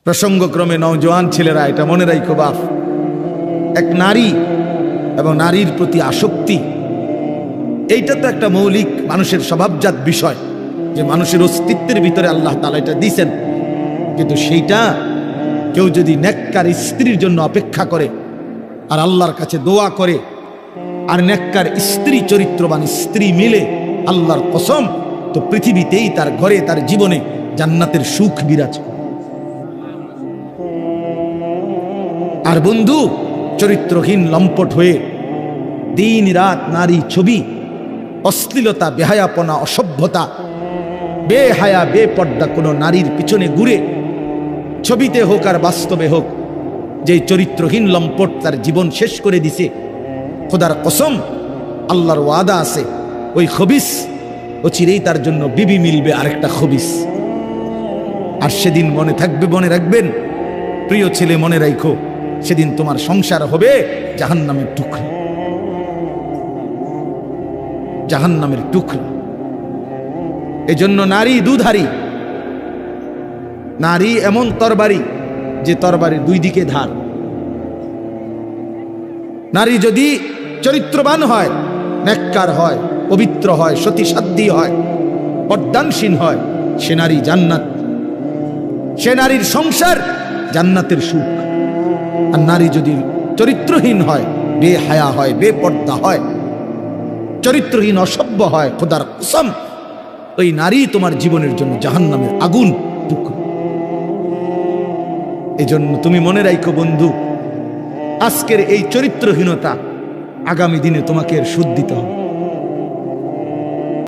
প্রসঙ্গক্রমে নওজোয়ান ছেলেরা এটা মনে রাখো বাপ, এক নারী এবং নারীর প্রতি আসক্তি, এইটা তো একটা মৌলিক মানুষের স্বভাবজাত বিষয়, যে মানুষের অস্তিত্বের ভিতরে আল্লাহ তাআলা এটা দিয়েছেন। কিন্তু সেইটা কেউ যদি নেককার স্ত্রীর জন্য অপেক্ষা করে আর আল্লাহর কাছে দোয়া করে আর নেককার স্ত্রী, চরিত্রবান স্ত্রী মিলে, আল্লাহর কসম, তো পৃথিবীতেই তার ঘরে, তার জীবনে জান্নাতের সুখ বিরাজ করে। আর বন্ধু, চরিত্রহীন লম্পট হয়ে দিন রাত নারী ছবি, অশ্লীলতা, বেহায়াপনা, অসভ্যতা, বেহায়া বেপর্দা কোনো নারীর পিছনে ঘুরে, ছবিতে হোক আর বাস্তবে হোক, যে চরিত্রহীন লম্পট তার জীবন শেষ করে দিছে, খোদার কসম, আল্লাহর ওয়াদা আছে, ওই খবিস ও চিরেই তার জন্য বিবি মিলবে আরেকটা খবিস। আর সেদিন মনে থাকবে, মনে রাখবেন প্রিয় ছেলে, মনে রাখো, সেদিন তোমার সংসার হবে জাহান্নামের টুকরা, জাহান্নামের টুকরা। এজন্য নারী দুধারী, নারী এমন তরবারি যে তরবারির দুই দিকে ধার। নারী যদি চরিত্রবান হয়, নেককার হয়, পবিত্র হয়, সতীসাধ্যী হয়, পর্দানসীন হয়, সে নারী জান্নাত, সে নারীর সংসার জান্নাতের সুখ। আর নারী যদি চরিত্রহীন হয়, বেহায়া হয়, বেপর্দা হয়, চরিত্রহীন, অসভ্য হয়, খোদার কসম, ওই নারী তোমার জীবনের জন্য জাহান্নামের আগুন টুকরো। এজন্য তুমি মনে রাখো বন্ধু, আজকের এই চরিত্রহীনতা আগামী দিনে তোমাকে এর সুদ দিতে হবে।